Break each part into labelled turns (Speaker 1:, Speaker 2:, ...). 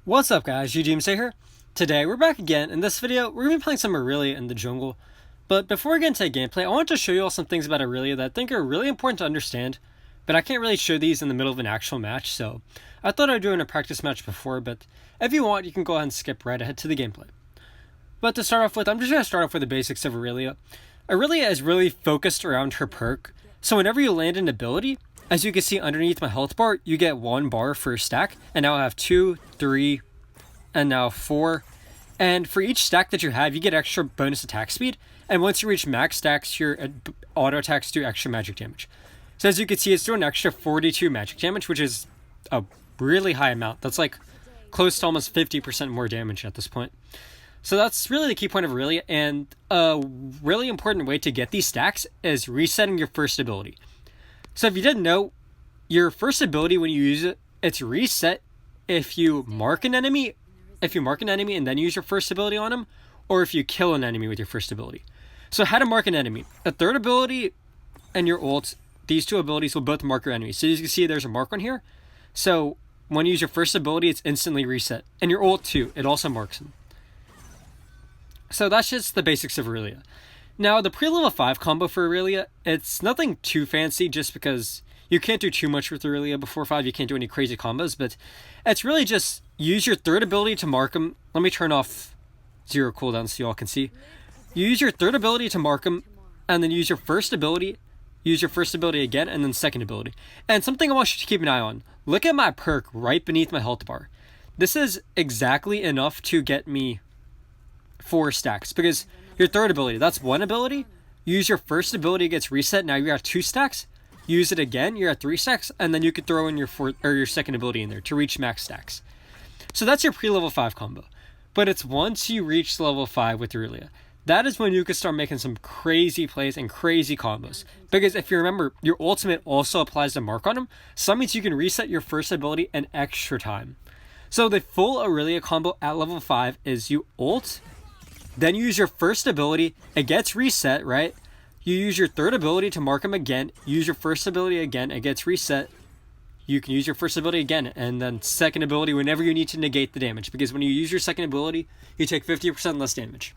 Speaker 1: What's up guys, Doomsday here. Today we're back again. In this video, we're going to be playing some Irelia in the jungle. But before we get into gameplay, I want to show you all some things about Irelia that I think are really important to understand. But I can't really show these in the middle of an actual match, so I thought I'd do it in a practice match before, but if you want, you can go ahead and skip right ahead to the gameplay. But to start off with, I'm just going to start off with the basics of Irelia. Irelia is really focused around her perk, so whenever you land an ability, as you can see underneath my health bar, you get 1 bar for a stack, and now I have 2, 3, and now 4. And for each stack that you have, you get extra bonus attack speed, and once you reach max stacks, your auto attacks do extra magic damage. So as you can see, it's doing an extra 42 magic damage, which is a really high amount. That's like close to almost 50% more damage at this point. So that's really the key point of Irelia, and a really important way to get these stacks is resetting your first ability. So if you didn't know, your first ability when you use it, it's reset if you mark an enemy, and then use your first ability on him, or if you kill an enemy with your first ability. So how to mark an enemy. A third ability and your ult, these two abilities will both mark your enemy. So as you can see, there's a mark on here. So when you use your first ability, it's instantly reset. And your ult too, it also marks them. So that's just the basics of Irelia. Now, the pre-level 5 combo for Irelia, it's nothing too fancy just because you can't do too much with Irelia before 5. You can't do any crazy combos, but it's really just use your third ability to mark him. Let me turn off 0 cooldown so you all can see. You use your third ability to mark him, and then use your first ability again, and then second ability. And something I want you to keep an eye on. Look at my perk right beneath my health bar. This is exactly enough to get me 4 stacks, because your third ability, that's 1 ability. Use your first ability, it gets reset. Now you're at 2 stacks. Use it again, you're at 3 stacks, and then you could throw in your second ability in there to reach max stacks. So that's your pre-level 5 combo. But it's once you reach level 5 with Irelia, that is when you can start making some crazy plays and crazy combos. Because if you remember, your ultimate also applies to mark on him, so that means you can reset your first ability an extra time. So the full Irelia combo at level 5 is you ult, then you use your first ability, it gets reset, right? You use your third ability to mark him again, use your first ability again, it gets reset. You can use your first ability again, and then second ability whenever you need to negate the damage, because when you use your second ability, you take 50% less damage.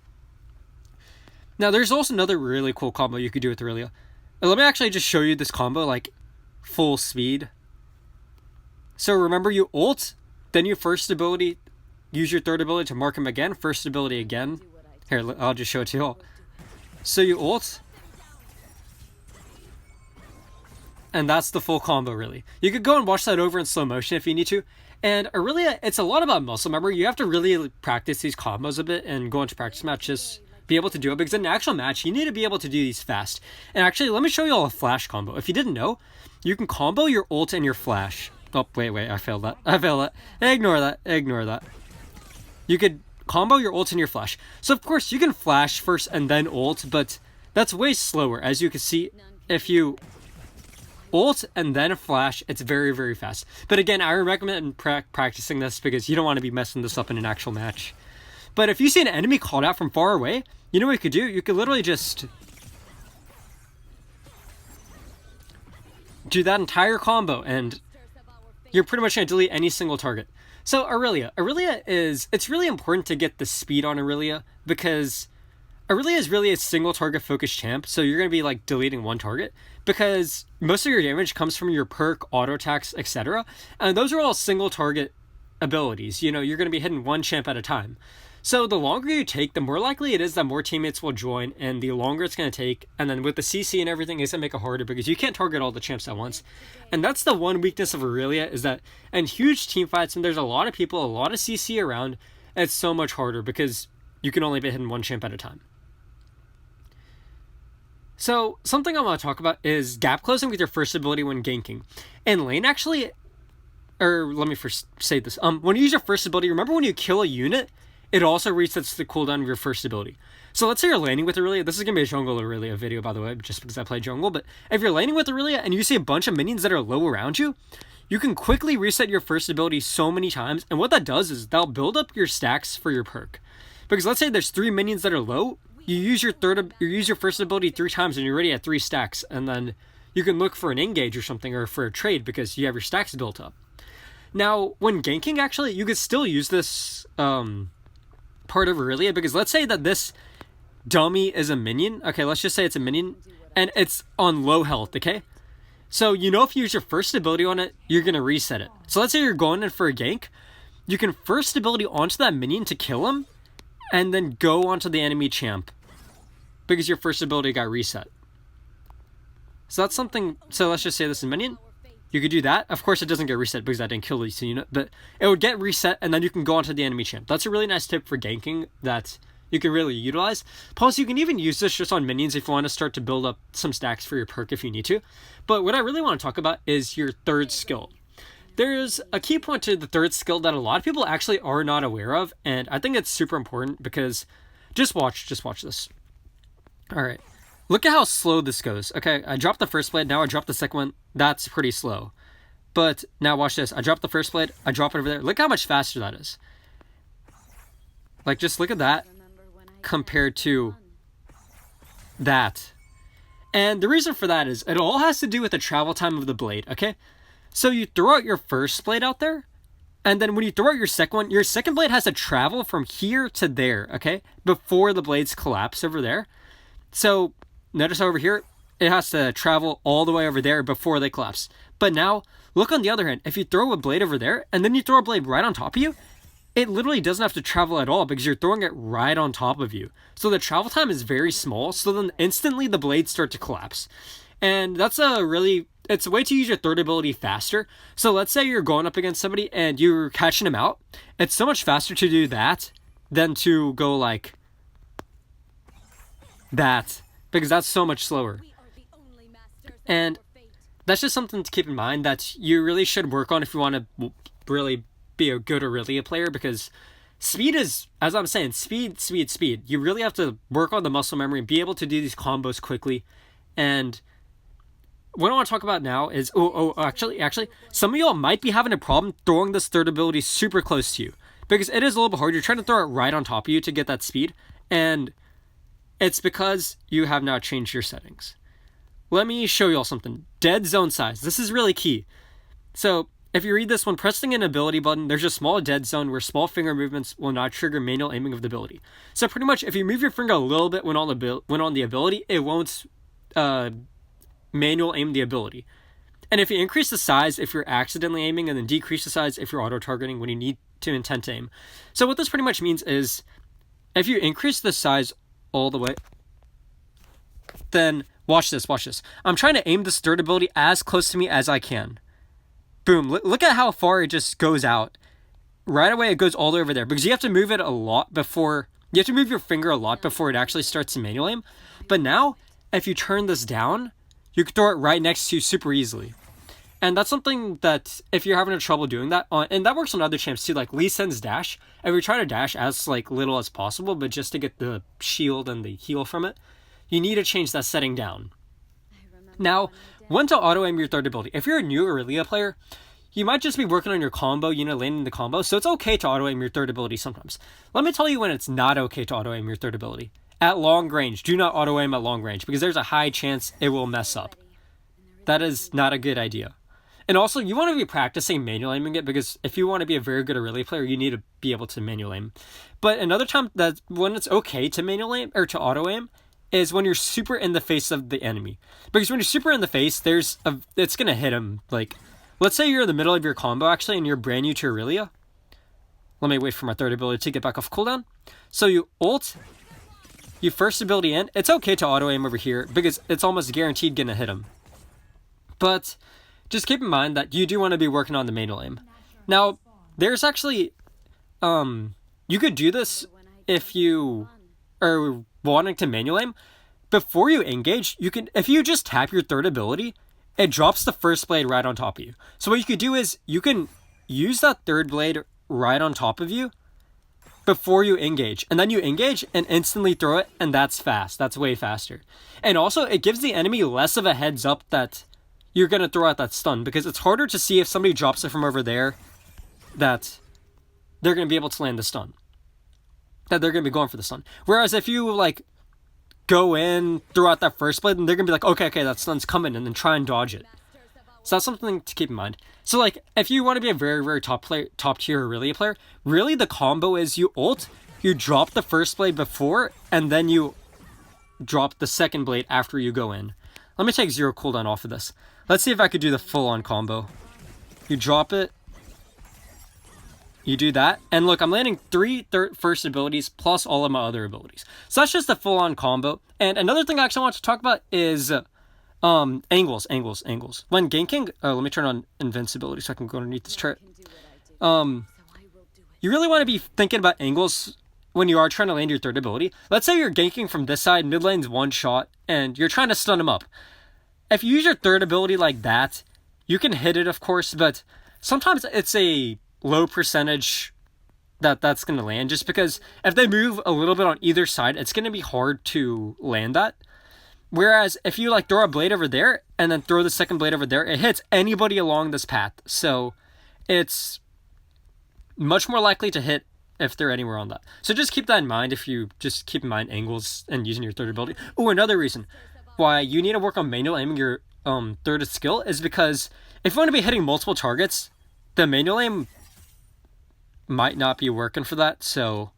Speaker 1: Now, there's also another really cool combo you could do with Irelia. Let me actually just show you this combo, like, full speed. So remember, you ult, then your first ability, use your third ability to mark him again, first ability again. Here, I'll just show it to you all. So you ult, and that's the full combo, really. You could go and watch that over in slow motion if you need to. And Irelia, it's a lot about muscle memory. You have to really practice these combos a bit and go into practice matches, be able to do it. Because in an actual match, you need to be able to do these fast. And actually, let me show you all a flash combo. If you didn't know, you can combo your ult and your flash. Oh, wait, I failed that. Ignore that. You could combo your ult and your flash. So, of course, you can flash first and then ult, but that's way slower. As you can see, if you ult and then flash, it's very, very fast. But again, I recommend practicing this because you don't want to be messing this up in an actual match. But if you see an enemy called out from far away, you know what you could do? You could literally just do that entire combo, and you're pretty much going to delete any single target. So Irelia it's really important to get the speed on Irelia, because Irelia is really a single target focused champ, so you're going to be like deleting one target, because most of your damage comes from your perk, auto attacks, etc. And those are all single target abilities. You know, you're going to be hitting one champ at a time. So the longer you take, the more likely it is that more teammates will join, and the longer it's going to take. And then with the CC and everything, it's going to make it harder because you can't target all the champs at once. And that's the one weakness of Irelia, is that in huge team fights, and there's a lot of people, a lot of CC around, it's so much harder because you can only be hitting one champ at a time. So something I want to talk about is gap closing with your first ability when ganking. In lane, actually, or let me first say this. When you use your first ability, remember when you kill a unit, it also resets the cooldown of your first ability. So let's say you're laning with Irelia. This is going to be a jungle Irelia video, by the way, just because I play jungle. But if you're laning with Irelia and you see a bunch of minions that are low around you, you can quickly reset your first ability so many times. And what that does is that'll build up your stacks for your perk. Because let's say there's 3 minions that are low, you use your first ability 3 times and you're already at 3 stacks. And then you can look for an engage or something, or for a trade, because you have your stacks built up. Now, when ganking, actually, you could still use this part of Irelia, because let's say that this dummy is a minion. Okay, let's just say it's a minion, and it's on low health, okay? So, you know, if you use your first ability on it, you're going to reset it. So let's say you're going in for a gank. You can first ability onto that minion to kill him, and then go onto the enemy champ, because your first ability got reset. So that's something, so let's just say this is a minion. You could do that. Of course, it doesn't get reset because I didn't kill the unit, but it would get reset, and then you can go onto the enemy champ. That's a really nice tip for ganking that you can really utilize. Plus, you can even use this just on minions if you want to start to build up some stacks for your perk if you need to. But what I really want to talk about is your third skill. There's a key point to the third skill that a lot of people actually are not aware of, and I think it's super important because just watch this. All right. Look at how slow this goes. Okay, I dropped the first blade, now I dropped the second one. That's pretty slow. But now watch this. I drop the first blade, I drop it over there. Look how much faster that is. Like, just look at that compared to that. And the reason for that is it all has to do with the travel time of the blade, okay? So you throw out your first blade out there, and then when you throw out your second blade has to travel from here to there, okay? Before the blades collapse over there. So notice over here, it has to travel all the way over there before they collapse. But now, look on the other hand. If you throw a blade over there, and then you throw a blade right on top of you, it literally doesn't have to travel at all because you're throwing it right on top of you. So the travel time is very small, so then instantly the blades start to collapse. And that's it's a way to use your third ability faster. So let's say you're going up against somebody and you're catching them out. It's so much faster to do that than to go like that, because that's so much slower. And that's just something to keep in mind that you really should work on if you want to really be a good Irelia player, because speed is, as I'm saying, speed. You really have to work on the muscle memory and be able to do these combos quickly. And what I want to talk about now is, actually, some of y'all might be having a problem throwing this third ability super close to you, because it is a little bit hard. You're trying to throw it right on top of you to get that speed, and it's because you have not changed your settings. Let me show y'all something. Dead zone size. This is really key. So if you read this, when pressing an ability button, there's a small dead zone where small finger movements will not trigger manual aiming of the ability. So pretty much, if you move your finger a little bit when on the ability, it won't manual aim the ability. And if you increase the size if you're accidentally aiming, and then decrease the size if you're auto-targeting when you need to intent aim. So what this pretty much means is, if you increase the size all the way, then watch this. I'm trying to aim this third ability as close to me as I can. Boom, look at how far it just goes out. Right away it goes all the way over there, because you have to move it a lot before, you have to move your finger a lot before it actually starts to manual aim. But now, if you turn this down, you can throw it right next to you super easily. And that's something that, if you're having trouble doing that, and that works on other champs too, like Lee Sin's dash. If you're trying to dash as like little as possible, but just to get the shield and the heal from it, you need to change that setting down. Now, when to auto-aim your third ability. If you're a new Irelia player, you might just be working on your combo, landing the combo, so it's okay to auto-aim your third ability sometimes. Let me tell you when it's not okay to auto-aim your third ability. At long range, do not auto-aim at long range, because there's a high chance it will mess up. That is not a good idea. And also, you want to be practicing manual aiming it, because if you want to be a very good Irelia player, you need to be able to manual aim. But another time that when it's okay to manual aim, or to auto-aim, is when you're super in the face of the enemy. Because when you're super in the face, it's going to hit him. Like, let's say you're in the middle of your combo, actually, and you're brand new to Irelia. Let me wait for my third ability to get back off cooldown. So you ult, you first ability in. It's okay to auto-aim over here, because it's almost guaranteed going to hit him. But just keep in mind that you do want to be working on the manual aim. Now, there's actually, you could do this if you are wanting to manual aim. Before you engage, you can, if you just tap your third ability, it drops the first blade right on top of you. So what you could do is, you can use that third blade right on top of you before you engage. And then you engage and instantly throw it, and that's fast. That's way faster. And also, it gives the enemy less of a heads up that you're going to throw out that stun, because it's harder to see if somebody drops it from over there that they're going to be able to land the stun. That they're going to be going for the stun. Whereas if you, like, go in, throw out that first blade, and they're going to be like, okay, that stun's coming, and then try and dodge it. So that's something to keep in mind. So like, if you want to be a very, very top tier Irelia player, really the combo is you ult, you drop the first blade before, and then you drop the second blade after you go in. Let me take 0 cooldown off of this. Let's see if I could do the full-on combo. You drop it. You do that. And look, I'm landing 3 first abilities plus all of my other abilities. So that's just the full-on combo. And another thing I actually want to talk about is angles. When ganking... Oh, let me turn on invincibility so I can go underneath this turret. You really want to be thinking about angles when you are trying to land your third ability. Let's say you're ganking from this side, mid lane's one shot, and you're trying to stun him up. If you use your third ability like that, you can hit it, of course, but sometimes it's a low percentage that's going to land, just because if they move a little bit on either side, it's going to be hard to land that. Whereas if you like throw a blade over there and then throw the second blade over there, it hits anybody along this path. So it's much more likely to hit if they're anywhere on that. So just keep that in mind if you just keep in mind angles and using your third ability. Oh, another reason why you need to work on manual aiming your third skill is because if you want to be hitting multiple targets, the manual aim might not be working for that. So,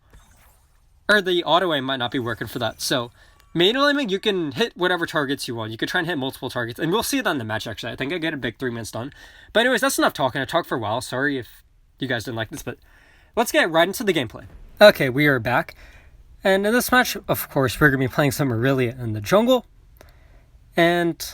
Speaker 1: or the auto aim might not be working for that. So manual aiming, you can hit whatever targets you want. You could try and hit multiple targets, and we'll see that in the match, actually. I think I get a big 3 minutes done. But anyways, that's enough talking. I talked for a while. Sorry if you guys didn't like this, but let's get right into the gameplay. Okay, we are back. And in this match, of course, we're going to be playing some Irelia in the jungle. And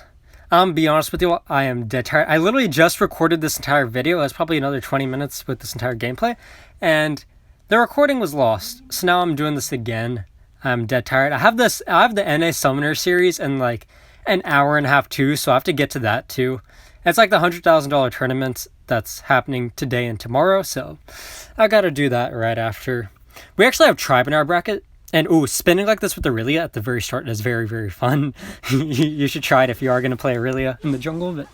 Speaker 1: I'm be honest with you, I am dead tired. I literally just recorded this entire video. It was probably another 20 minutes with this entire gameplay. And the recording was lost. So now I'm doing this again. I'm dead tired. I have the NA Summoner series in like an hour and a half too, so I have to get to that too. It's like the $100,000 tournament that's happening today and tomorrow, so I gotta do that right after. We actually have Tribe in our bracket, and spinning like this with Irelia at the very start is very, very fun. You should try it if you are gonna play Irelia in the jungle, but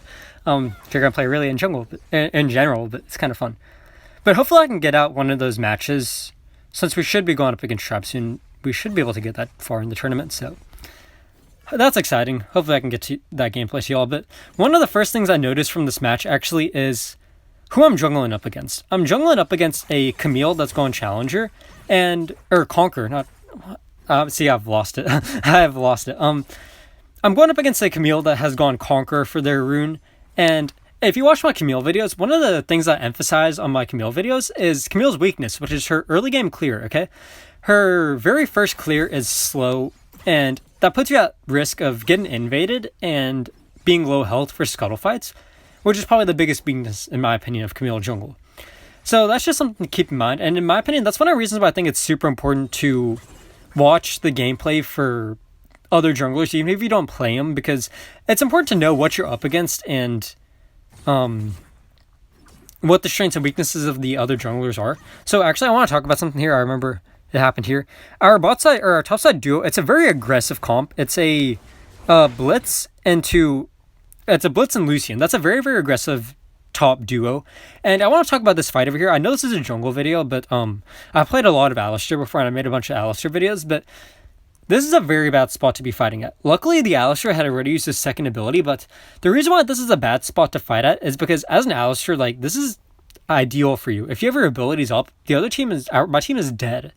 Speaker 1: if you're gonna play Irelia in jungle in general, but it's kind of fun. But hopefully I can get out one of those matches, since we should be going up against Tribe soon. We should be able to get that far in the tournament, so that's exciting. Hopefully I can get to that gameplay to y'all. But one of the first things I noticed from this match actually is who I'm jungling up against. I'm jungling up against a Camille that's going Challenger, or Conquer, not... see, I've lost it. I have lost it. I'm going up against a Camille that has gone Conquer for their rune, and if you watch my Camille videos, one of the things I emphasize on my Camille videos is Camille's weakness, which is her early game clear, okay? Her very first clear is slow, and that puts you at risk of getting invaded and being low health for scuttle fights, which is probably the biggest weakness, in my opinion, of Camille jungle. So that's just something to keep in mind, and in my opinion, that's one of the reasons why I think it's super important to watch the gameplay for other junglers, even if you don't play them, because it's important to know what you're up against and what the strengths and weaknesses of the other junglers are. So actually, I want to talk about something here. I remember it happened here. Our bot side, or our top side duo, it's a very aggressive comp. It's a Blitz and Lucian. That's a very, very aggressive top duo. And I want to talk about this fight over here. I know this is a jungle video, but I played a lot of Alistair before, and I made a bunch of Alistair videos, but this is a very bad spot to be fighting at. Luckily, the Alistair had already used his second ability, but the reason why this is a bad spot to fight at is because as an Alistair, like, this is ideal for you. If you have your abilities up, my team is dead.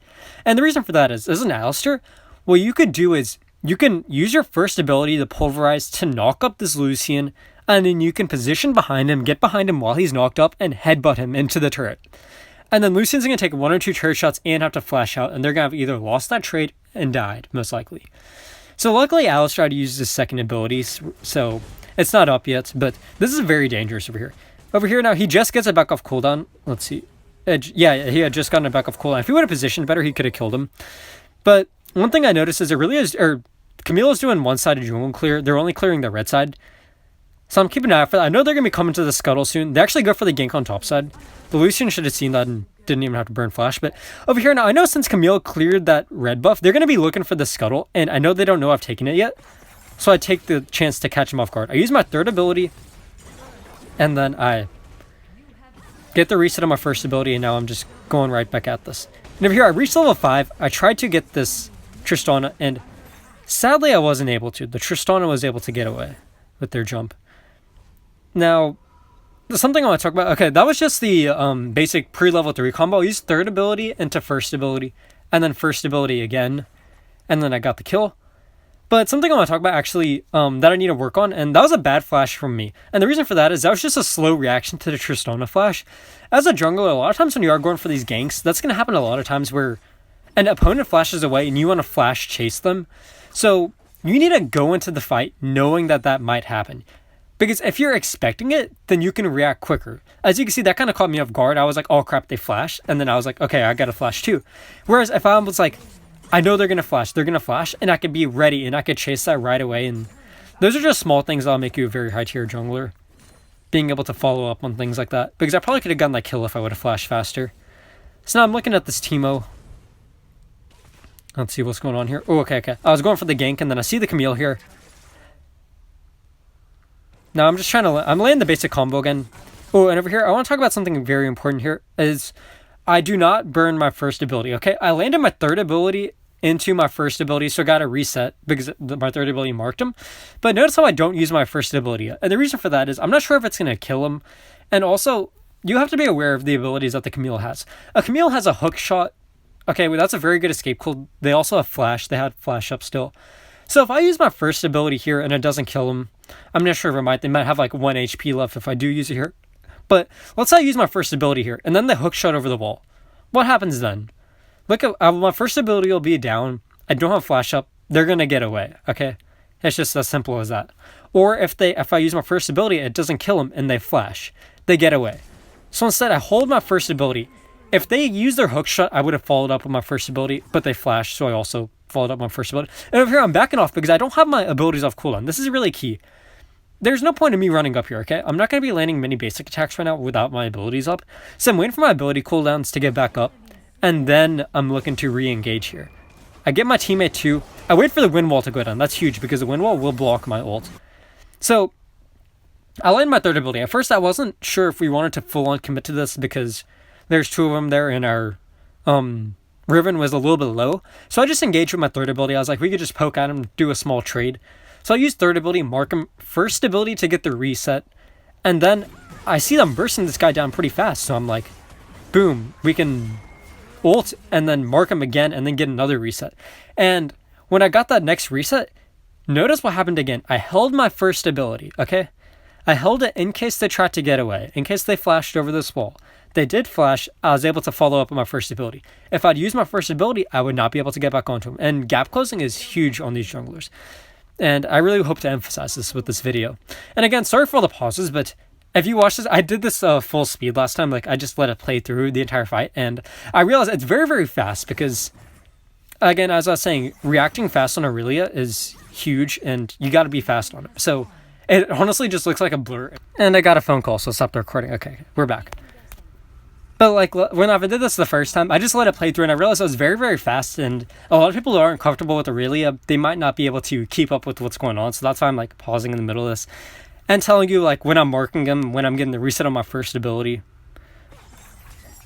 Speaker 1: And the reason for that is, as an Alistair, what you could do is you can use your first ability, the Pulverize, to knock up this Lucian, and then you can position behind him, get behind him while he's knocked up, and headbutt him into the turret. And then Lucian's going to take 1 or 2 turret shots and have to flash out, and they're going to have either lost that trade and died, most likely. So luckily, Alistair had to use his second ability, so it's not up yet, but this is very dangerous over here. Over here now, he just gets it back off cooldown. Let's see. Yeah, he had just gotten it back off cooldown. If he would have positioned better, he could have killed him. But one thing I noticed is Camille is doing one-sided jungle clear. They're only clearing the red side. So I'm keeping an eye for that. I know they're going to be coming to the scuttle soon. They actually go for the gank on top side. The Lucian should have seen that and didn't even have to burn flash. But over here now, I know since Camille cleared that red buff, they're going to be looking for the scuttle. And I know they don't know I've taken it yet. So I take the chance to catch him off guard. I use my third ability. And then I get the reset on my first ability. And now I'm just going right back at this. And over here, I reached level 5. I tried to get this Tristana. And sadly, I wasn't able to. The Tristana was able to get away with their jump. Now, something I want to talk about. Okay, that was just the basic pre-level 3 combo. I used third ability into first ability, and then first ability again, and then I got the kill. But something I want to talk about actually that I need to work on, and that was a bad flash from me. And the reason for that is that was just a slow reaction to the Tristana flash. As a jungler, a lot of times when you are going for these ganks, that's going to happen a lot of times where an opponent flashes away and you want to flash chase them. So you need to go into the fight knowing that that might happen. Because if you're expecting it, then you can react quicker. As you can see, that kind of caught me off guard. I was like, oh crap, they flashed. And then I was like, okay, I got to flash too. Whereas if I was like, I know they're going to flash, and I could be ready, and I could chase that right away. And those are just small things that'll make you a very high tier jungler. Being able to follow up on things like that. Because I probably could have gotten that kill if I would have flashed faster. So now I'm looking at this Teemo. Let's see what's going on here. Oh, okay. I was going for the gank, and then I see the Camille here. Now I'm just trying to... I'm laying the basic combo again. Oh, and over here, I want to talk about something very important here. Is I do not burn my first ability, okay? I landed my third ability into my first ability, so I got to reset because my third ability marked him. But notice how I don't use my first ability yet. And the reason for that is I'm not sure if it's going to kill him. And also, you have to be aware of the abilities that the Camille has. A Camille has a hook shot. Okay, well, that's a very good escape cool. They also have flash. They had flash up still. So if I use my first ability here and it doesn't kill him, I'm not sure if it might. They might have like 1 HP left if I do use it here. But let's say I use my first ability here and then the hook shot over the wall. What happens then? Look at my first ability will be down. I don't have flash up. They're going to get away. Okay. It's just as simple as that. Or if I use my first ability, it doesn't kill them and they flash. They get away. So instead I hold my first ability. If they use their hook shot, I would have followed up with my first ability, but they flashed, so I also followed up my first ability. And over here, I'm backing off because I don't have my abilities off cooldown. This is really key. There's no point in me running up here, okay? I'm not going to be landing many basic attacks right now without my abilities up. So I'm waiting for my ability cooldowns to get back up, and then I'm looking to re-engage here. I get my teammate too. I wait for the wind wall to go down. That's huge because the wind wall will block my ult. So I land my third ability. At first, I wasn't sure if we wanted to full-on commit to this because there's 2 of them there and our Riven was a little bit low. So I just engaged with my third ability. I was like, we could just poke at him, do a small trade. So I used third ability, mark him, first ability to get the reset. And then I see them bursting this guy down pretty fast. So I'm like, boom, we can ult and then mark him again and then get another reset. And when I got that next reset, notice what happened again. I held my first ability, okay? I held it in case they tried to get away, in case they flashed over this wall. They did flash. I was able to follow up on my first ability. If I'd used my first ability, I would not be able to get back onto him. And gap closing is huge on these junglers. And I really hope to emphasize this with this video. And again, sorry for all the pauses, but if you watch this, I did this full speed last time. Like, I just let it play through the entire fight. And I realized it's very, very fast because, again, as I was saying, reacting fast on Irelia is huge and you got to be fast on it. So it honestly just looks like a blur. And I got a phone call, so stop the recording. Okay, we're back. But like when I did this the first time, I just let it play through and I realized it was very, very fast. And a lot of people who aren't comfortable with Irelia, they might not be able to keep up with what's going on. So that's why I'm like pausing in the middle of this and telling you like when I'm marking them, when I'm getting the reset on my first ability.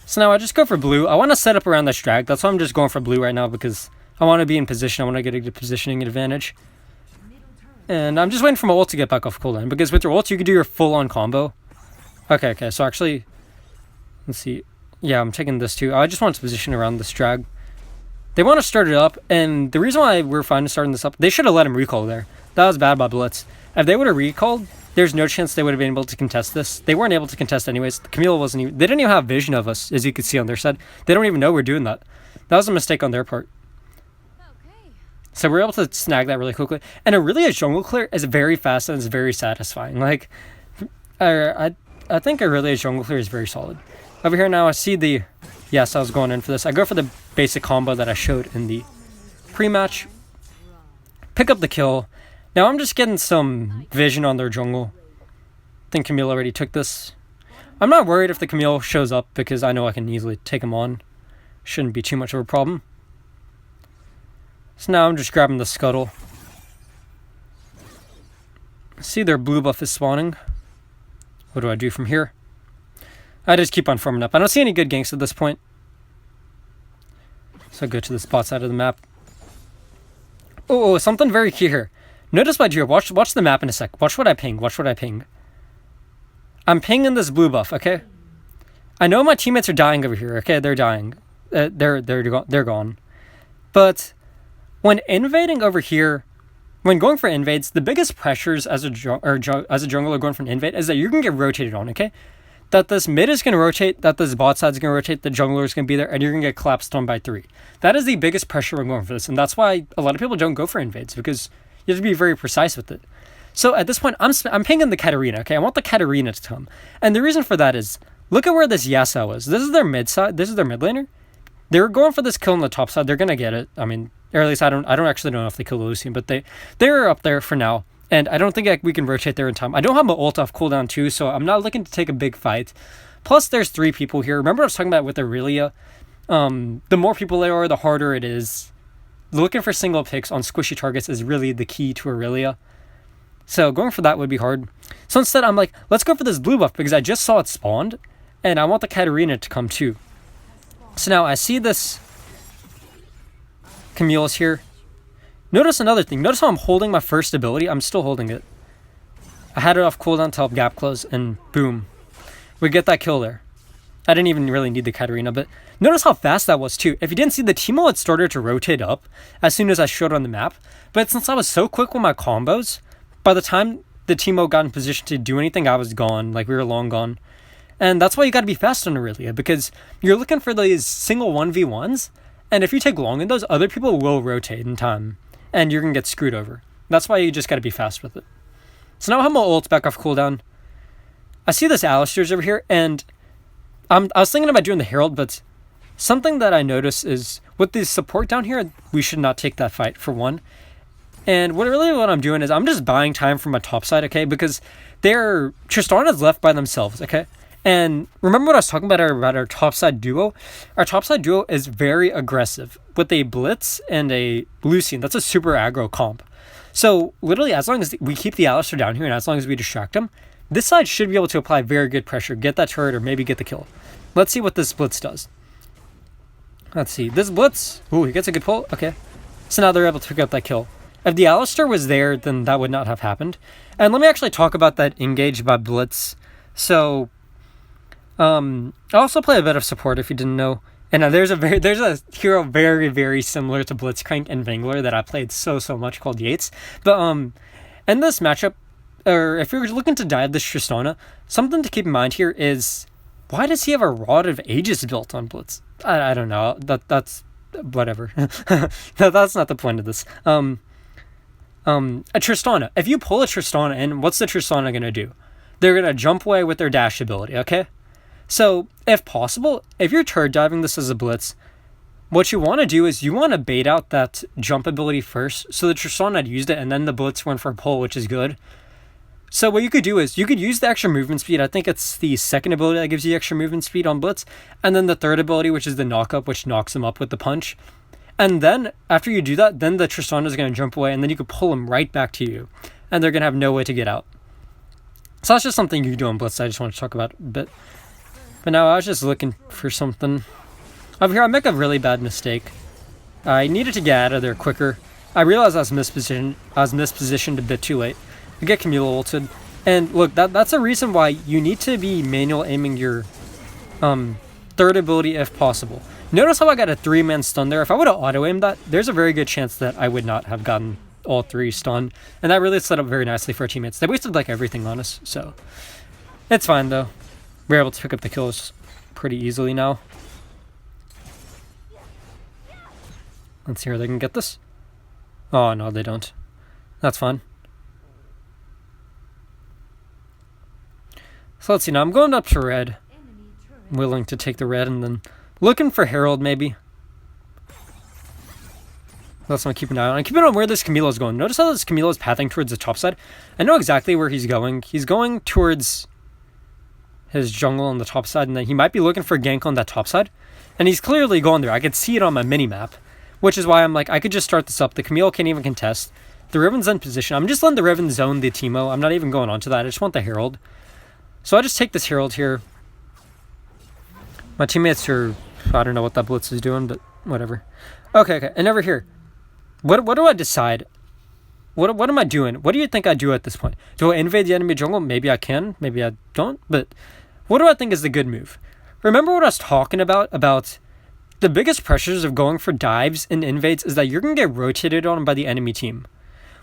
Speaker 1: So now I just go for blue. I want to set up around this drag. That's why I'm just going for blue right now because I want to be in position. I want to get a good positioning advantage. And I'm just waiting for my ult to get back off cooldown because with your ult, you can do your full-on combo. Okay. So actually... let's see. Yeah, I'm taking this too. I just want to position around this drag. They want to start it up, and the reason why we're fine starting this up, they should have let him recall there. That was bad by Blitz. If they would have recalled, there's no chance they would have been able to contest this. They weren't able to contest anyways. Camille wasn't even... they didn't even have vision of us, as you could see on their side. They don't even know we're doing that. That was a mistake on their part. So we're able to snag that really quickly. And Irelia jungle clear is very fast and it's very satisfying. Like, I think Irelia jungle clear is very solid. Over here now, I see the... yes, I was going in for this. I go for the basic combo that I showed in the pre-match. Pick up the kill. Now I'm just getting some vision on their jungle. I think Camille already took this. I'm not worried if the Camille shows up because I know I can easily take him on. Shouldn't be too much of a problem. So now I'm just grabbing the scuttle. See their blue buff is spawning. What do I do from here? I just keep on farming up. I don't see any good ganks at this point. So I go to the spot side of the map. Oh, something very key here. Notice what I do here. Watch the map in a sec. Watch what I ping. I'm pinging this blue buff, okay? I know my teammates are dying over here, okay? They're dying. They're gone. But when invading over here, when going for invades, the biggest pressures as a jungler going for an invade is that you're going to get rotated on, okay? That this mid is going to rotate, that this bot side is going to rotate, the jungler is going to be there, and you're going to get collapsed on by 3. That is the biggest pressure when going for this, and that's why a lot of people don't go for invades, because you have to be very precise with it. So at this point, I'm pinging the Katarina, okay? I want the Katarina to come. And the reason for that is, look at where this Yasuo is. This is their mid side, this is their mid laner. They're going for this kill on the top side, they're going to get it. I mean, or at least I don't actually know if they kill the Lucian, but they're up there for now. And I don't think we can rotate there in time. I don't have my ult off cooldown too, so I'm not looking to take a big fight. Plus, there's 3 people here. Remember I was talking about with Irelia? The more people there are, the harder it is. Looking for single picks on squishy targets is really the key to Irelia. So going for that would be hard. So instead, I'm like, let's go for this blue buff because I just saw it spawned, and I want the Katarina to come too. So now I see this Camille's here. Notice another thing. Notice how I'm holding my first ability. I'm still holding it. I had it off cooldown to help gap close, and boom. We get that kill there. I didn't even really need the Katarina, but notice how fast that was too. If you didn't see, the Teemo had started to rotate up as soon as I showed on the map. But since I was so quick with my combos, by the time the Teemo got in position to do anything, I was gone. Like, we were long gone. And that's why you got to be fast on Irelia, because you're looking for these single 1v1s, and if you take long in those, other people will rotate in time, and you're going to get screwed over. That's why you just got to be fast with it. So now I have my ult back off cooldown. I see this Alistair's over here, and I was thinking about doing the Herald, but something that I notice is with the support down here, we should not take that fight, for one. And what I'm doing is I'm just buying time from my top side, okay? Because Tristana's left by themselves, okay? And remember what I was talking about our topside duo? Our topside duo is very aggressive with a Blitz and a Lucian. That's a super aggro comp. So literally, as long as we keep the Alistair down here and as long as we distract him, this side should be able to apply very good pressure, get that turret, or maybe get the kill. Let's see what this Blitz does. Let's see. This Blitz, ooh, he gets a good pull. Okay. So now they're able to pick up that kill. If the Alistair was there, then that would not have happened. And let me actually talk about that engage by Blitz. So I also play a bit of support if you didn't know. And there's a hero very, very similar to Blitzcrank and Vangler that I played so much called Yates. But in this matchup, or if you're looking to dive this Tristana, something to keep in mind here is, why does he have a Rod of Ages built on Blitz? I don't know. That's whatever. That's not the point of this. A Tristana. If you pull a Tristana in, what's the Tristana gonna do? They're gonna jump away with their dash ability, okay? So, if possible, if you're turret diving this as a Blitz, what you want to do is you want to bait out that jump ability first, so the Tristana had used it, and then the Blitz went for a pull, which is good. So what you could do is, you could use the extra movement speed. I think it's the second ability that gives you extra movement speed on Blitz, and then the third ability, which is the knock-up, which knocks him up with the punch. And then, after you do that, then the Tristana is going to jump away, and then you could pull him right back to you, and they're going to have no way to get out. So that's just something you can do on Blitz I just want to talk about a bit. But now I was just looking for something. Over here, I make a really bad mistake. I needed to get out of there quicker. I realized I was mispositioned a bit too late. I get Camille ulted. And look, that's a reason why you need to be manual aiming your third ability if possible. Notice how I got a 3-man stun there. If I would have auto-aimed that, there's a very good chance that I would not have gotten all 3 stun. And that really set up very nicely for our teammates. They wasted like everything on us, so it's fine though. We're able to pick up the kills pretty easily now. Let's see how they can get this. Oh, no, they don't. That's fine. So let's see now. I'm going up to red. I'm willing to take the red and then looking for Herald maybe. That's what I'm keeping an eye on. I'm keeping on where this Camilo's going. Notice how this Camilo's pathing towards the top side. I know exactly where he's going. He's going towards his jungle on the top side, and then he might be looking for a gank on that top side. And he's clearly going there. I could see it on my mini-map, which is why I'm like, I could just start this up. The Camille can't even contest. The Riven's in position. I'm just letting the Riven zone the Teemo. I'm not even going on to that. I just want the Herald. So I just take this Herald here. My teammates are, I don't know what that Blitz is doing, but whatever. Okay. And over here, what do I decide? What am I doing? What do you think I do at this point? Do I invade the enemy jungle? Maybe I can, maybe I don't, but what do I think is the good move? Remember what I was talking about the biggest pressures of going for dives and invades is that you're going to get rotated on by the enemy team.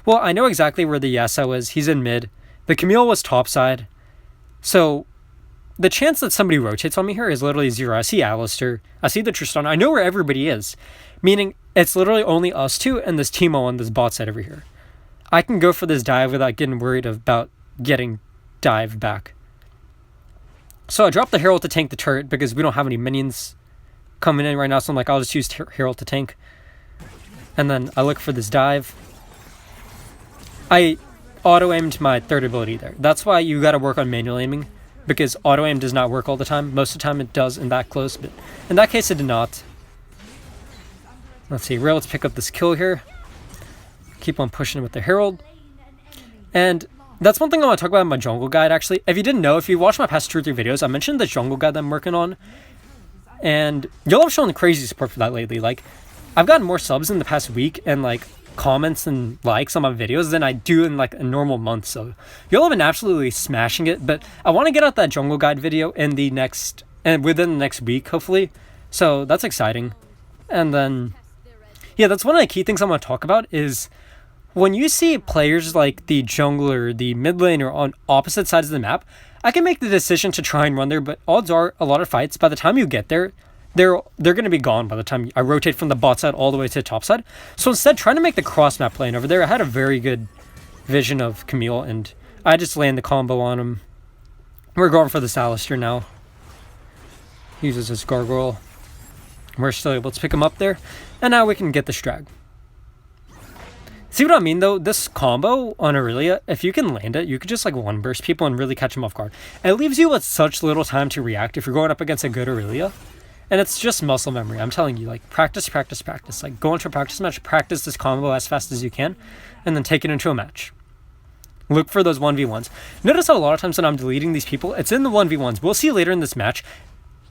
Speaker 1: Well, I know exactly where the Yasuo is. He's in mid. The Camille was topside. So the chance that somebody rotates on me here is literally zero. I see Alistair. I see the Tristan. I know where everybody is. Meaning it's literally only us two and this Teemo on this bot side over here. I can go for this dive without getting worried about getting dive back. So I dropped the Herald to tank the turret because we don't have any minions coming in right now. So I'm like, I'll just use Herald to tank. And then I look for this dive. I auto-aimed my third ability there. That's why you gotta work on manual aiming, because auto-aim does not work all the time. Most of the time it does in that close, but in that case it did not. Let's see, let's pick up this kill here. Keep on pushing with the Herald. And that's one thing I want to talk about in my jungle guide, actually. If you didn't know, if you watched my past 2 or 3 videos, I mentioned the jungle guide that I'm working on. And y'all have shown crazy support for that lately. Like, I've gotten more subs in the past week and, like, comments and likes on my videos than I do in, like, a normal month. So y'all have been absolutely smashing it. But I want to get out that jungle guide video in the next, and within the next week, hopefully. So that's exciting. And then, yeah, that's one of the key things I want to talk about is when you see players like the jungler, the mid laner on opposite sides of the map, I can make the decision to try and run there, but odds are a lot of fights, by the time you get there, they're going to be gone by the time I rotate from the bot side all the way to the top side. So instead, trying to make the cross map lane over there, I had a very good vision of Camille, and I just land the combo on him. We're going for this Alistair now. He uses his gargoyle. We're still able to pick him up there, and now we can get the strag. See what I mean, though? This combo on Irelia, if you can land it, you could just, like, one-burst people and really catch them off guard. And it leaves you with such little time to react if you're going up against a good Irelia. And it's just muscle memory. I'm telling you, like, practice, practice, practice. Like, go into a practice match, practice this combo as fast as you can, and then take it into a match. Look for those 1v1s. Notice how a lot of times when I'm deleting these people, it's in the 1v1s. We'll see later in this match.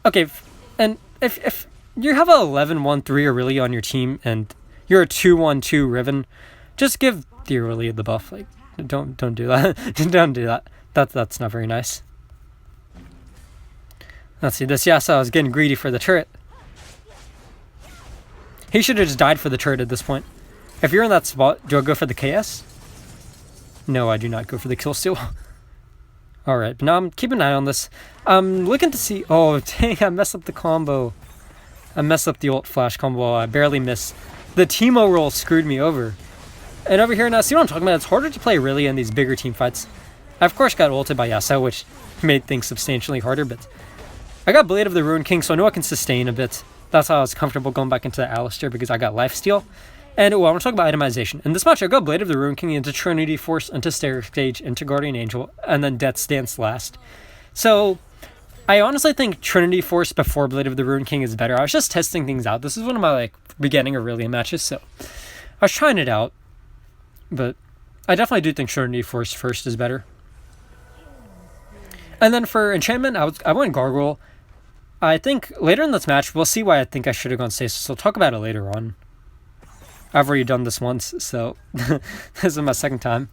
Speaker 1: Okay, and if you have a 11-1-3 Irelia on your team, and you're a 2-1-2 Riven, just give the Irelia the buff. Like, don't do that. Don't do that. That's not very nice. Let's see, this Yasuo is getting greedy for the turret. He should have just died for the turret at this point. If you're in that spot, do I go for the KS? No, I do not go for the kill steal. Alright, but now I'm keeping an eye on this. I'm looking to see... Oh, dang, I messed up the combo. I messed up the ult flash combo. I barely missed. The Teemo roll screwed me over. And over here now, see what I'm talking about? It's harder to play really in these bigger team fights. I, of course, got ulted by Yasuo, which made things substantially harder, but I got Blade of the Ruined King, so I know I can sustain a bit. That's how I was comfortable going back into the Alistair, because I got lifesteal. And, well, I want to talk about itemization. In this match, I got Blade of the Ruined King into Trinity Force, into Stair Stage, into Guardian Angel, and then Death's Dance last. So I honestly think Trinity Force before Blade of the Ruined King is better. I was just testing things out. This is one of my, like, beginning Irelia matches, so I was trying it out. But I definitely do think Trinity Force first is better. And then for enchantment, I went Gargoyle. I think later in this match, we'll see why I think I should have gone Stasis. So I'll talk about it later on. I've already done this once, so this is my second time.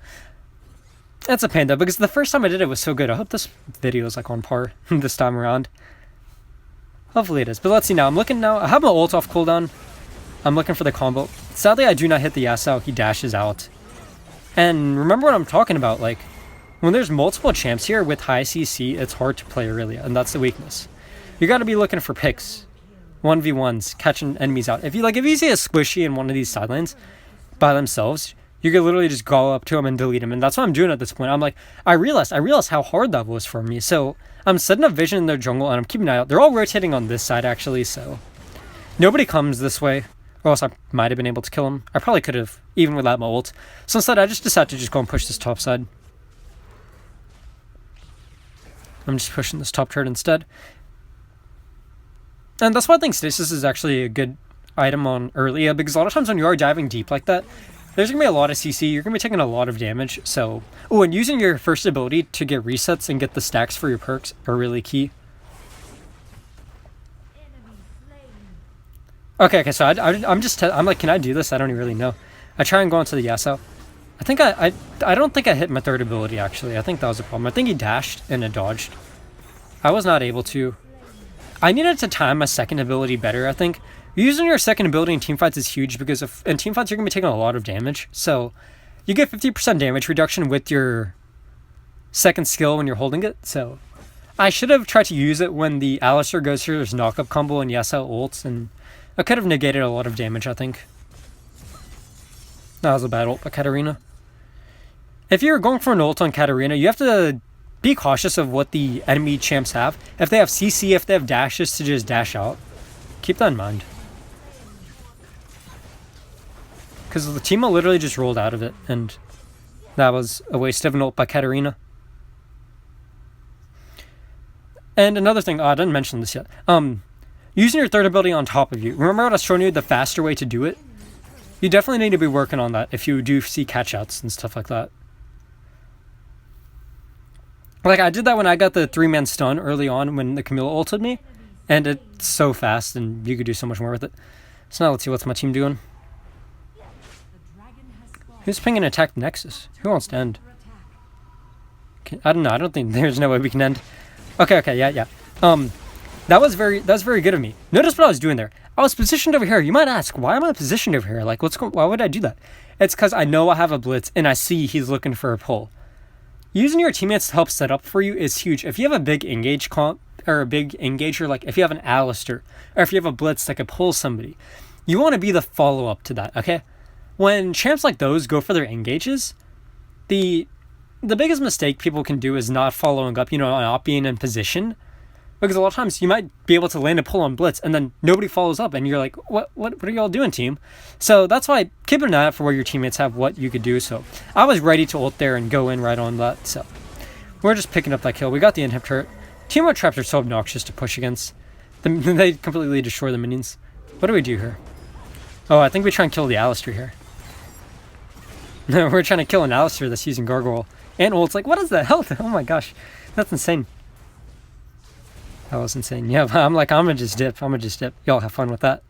Speaker 1: That's a pain though, because the first time I did it was so good. I hope this video is like on par this time around. Hopefully it is. But let's see now. I'm looking now. I have my ult off cooldown. I'm looking for the combo. Sadly, I do not hit the Yasuo. He dashes out. And remember what I'm talking about, like, when there's multiple champs here with high CC, it's hard to play Irelia, and that's the weakness. You gotta be looking for picks. 1v1s, catching enemies out. If you see a squishy in one of these side lanes by themselves, you could literally just go up to them and delete them, and that's what I'm doing at this point. I'm like, I realized how hard that was for me, so I'm setting up vision in their jungle, and I'm keeping an eye out. They're all rotating on this side, actually, so nobody comes this way. Or else I might have been able to kill him. I probably could have, even without my ult. So instead, I just decided to just go and push this top side. I'm just pushing this top turret instead. And that's why I think Stasis is actually a good item on Irelia, because a lot of times when you are diving deep like that, there's going to be a lot of CC. You're going to be taking a lot of damage. So, oh, and using your first ability to get resets and get the stacks for your perks are really key. Okay, so I'm like, can I do this? I don't even really know. I try and go onto the Yasuo. I think I don't think I hit my third ability, actually. I think that was a problem. I think he dashed and it dodged. I was not able to. I needed to time my second ability better, I think. Using your second ability in teamfights is huge because in teamfights you're going to be taking a lot of damage. So you get 50% damage reduction with your second skill when you're holding it. So I should have tried to use it when the Alistair goes through his knock-up combo and Yasuo ults, and I could have negated a lot of damage, I think. That was a bad ult by Katarina. If you're going for an ult on Katarina, you have to be cautious of what the enemy champs have. If they have CC, if they have dashes, to just dash out. Keep that in mind. Because the team literally just rolled out of it, and that was a waste of an ult by Katarina. And another thing, I didn't mention this yet. Using your third ability on top of you. Remember what I was showing you, the faster way to do it? You definitely need to be working on that if you do see catch-outs and stuff like that. Like, I did that when I got the 3-man stun early on when the Camilla ulted me. And it's so fast, and you could do so much more with it. So now let's see what's my team doing. Who's pinging attack Nexus? Who wants to end? I don't know. I don't think there's no way we can end. Okay, yeah. That was very good of me. Notice what I was doing there. I was positioned over here. You might ask, why am I positioned over here? Like, why would I do that? It's because I know I have a blitz, and I see he's looking for a pull. Using your teammates to help set up for you is huge. If you have a big engage comp, or a big engager, like if you have an Alistair, or if you have a blitz that could pull somebody, you want to be the follow-up to that, okay? When champs like those go for their engages, the biggest mistake people can do is not following up, not being in position. Because a lot of times you might be able to land a pull on blitz and then nobody follows up and you're like, what are y'all doing, team? So that's why keep an eye out for where your teammates have what you could do. So I was ready to ult there and go in right on that. So we're just picking up that kill. We got the inhib turret. Teamwork traps are so obnoxious to push against. They completely destroy the minions. What do we do here? Oh, I think we try and kill the Alistair here. No, we're trying to kill an Alistair that's using Gargoyle. And ult's like, what is the hell? Oh my gosh. That's insane. That was insane. Yeah, I'm gonna just dip. Y'all have fun with that.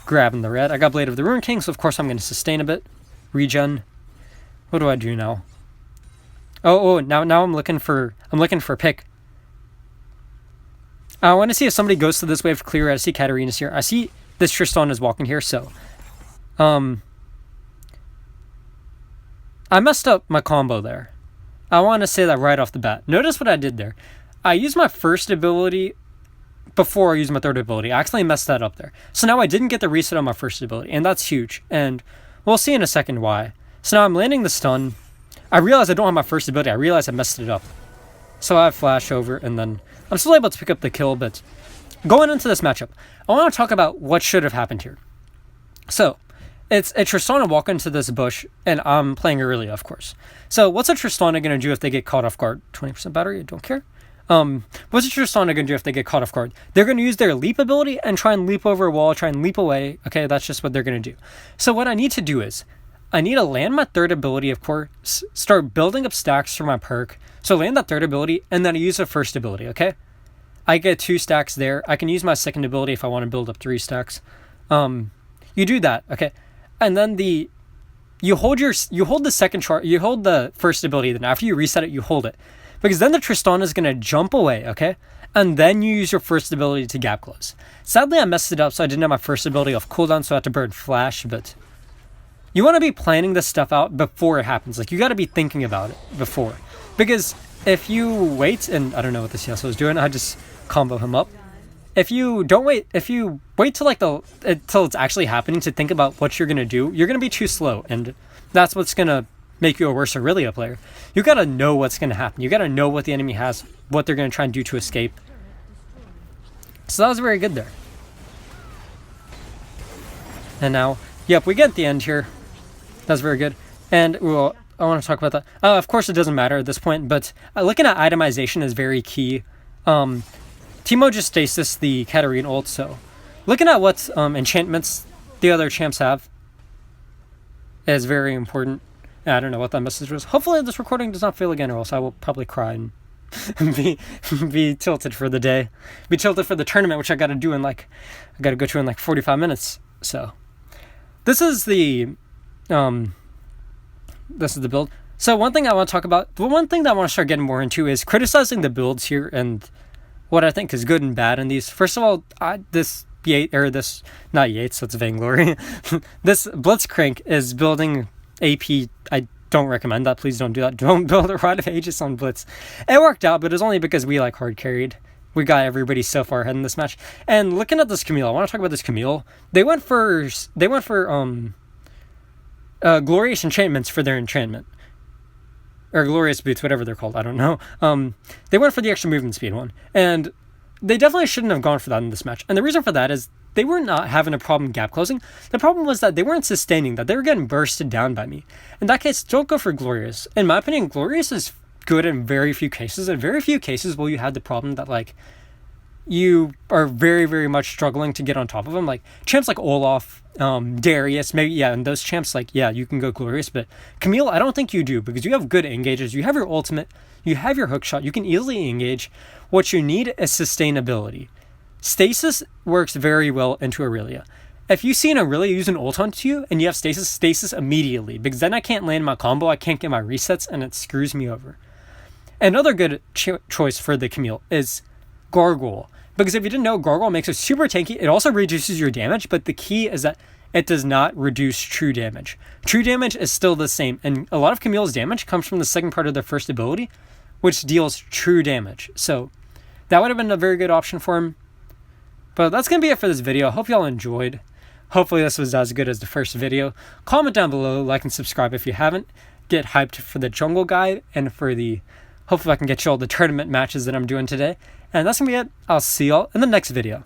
Speaker 1: Grabbing the red. I got Blade of the Ruin King, so of course I'm gonna sustain a bit. Regen. What do I do now? Oh, now I'm looking for a pick. I want to see if somebody goes to this wave clear. I see Katarina's here. I see this Tristan is walking here, so I messed up my combo there. I want to say that right off the bat. Notice what I did there. I used my first ability before I used my third ability. I accidentally messed that up there. So now I didn't get the reset on my first ability, and that's huge. And we'll see in a second why. So now I'm landing the stun. I realize I don't have my first ability. I realize I messed it up. So I have flash over, and then I'm still able to pick up the kill, but going into this matchup, I want to talk about what should have happened here. So, it's a Tristana walk into this bush, and I'm playing Irelia, of course. So, what's a Tristana going to do if they get caught off guard? 20% battery? I don't care. What's a Tristana going to do if they get caught off guard? They're going to use their leap ability and try and leap over a wall, try and leap away. Okay, that's just what they're going to do. So, what I need to do is, I need to land my third ability, of course, start building up stacks for my perk. So, land that third ability, and then I use the first ability, okay? I get 2 stacks there. I can use my second ability if I want to build up 3 stacks. You do that, okay? And then you hold the second chart, you hold the first ability, then after you reset it, you hold it. Because then the Tristana is going to jump away, okay? And then you use your first ability to gap close. Sadly, I messed it up, so I didn't have my first ability off cooldown, so I had to burn flash, but you want to be planning this stuff out before it happens. Like, you got to be thinking about it before. Because if you wait, and I don't know what this Yasuo is doing, I just combo him up. If you wait till until it's actually happening to think about what you're going to do, you're going to be too slow, and that's what's going to make you a worse Irelia player. You got to know what's going to happen. You got to know what the enemy has, what they're going to try and do to escape. So that was very good there. And now, yep, we get the end here. That's very good. And well, I want to talk about that. Of course, it doesn't matter at this point, but looking at itemization is very key. Teemo just stasis the Katarina ult, so looking at what enchantments the other champs have is very important. I don't know what that message was. Hopefully this recording does not fail again, or else I will probably cry and be tilted for the day. Be tilted for the tournament, which I got to go to in like 45 minutes. So this is the This is the build. So one thing I want to talk about, the one thing that I want to start getting more into is criticizing the builds here and what I think is good and bad in these. First of all, this not Yates, that's Vainglory. This Blitzcrank is building AP. I don't recommend that. Please don't do that. Don't build a Rod of Aegis on Blitz. It worked out, but it was only because we like hard carried. We got everybody so far ahead in this match. And looking at this Camille, I want to talk about this Camille. They went for glorious enchantments for their enchantment. Or glorious boots, whatever they're called, I don't know. They went for the extra movement speed one. And they definitely shouldn't have gone for that in this match. And the reason for that is they were not having a problem gap closing. The problem was that they weren't sustaining that. They were getting bursted down by me. In that case, don't go for Glorious. In my opinion, Glorious is good in very few cases. In very few cases will you have the problem that, like, you are very, very much struggling to get on top of them. Like, champs like Olaf, Darius, maybe, yeah, and those champs, like, yeah, you can go Glorious, but Camille, I don't think you do, because you have good engages, you have your ultimate, you have your hook shot, you can easily engage. What you need is sustainability. Stasis works very well into Irelia. If you see an Irelia use an ult onto you, and you have stasis immediately, because then I can't land my combo, I can't get my resets, and it screws me over. Another good choice for the Camille is Gargoyle. Because if you didn't know, Gargoyle makes it super tanky. It also reduces your damage, but the key is that it does not reduce true damage. True damage is still the same, and a lot of Camille's damage comes from the second part of their first ability, which deals true damage. So that would have been a very good option for him. But that's going to be it for this video. I hope y'all enjoyed. Hopefully this was as good as the first video. Comment down below, like and subscribe if you haven't. Get hyped for the jungle guide and for the... Hopefully I can get you all the tournament matches that I'm doing today. And that's going to be it. I'll see y'all in the next video.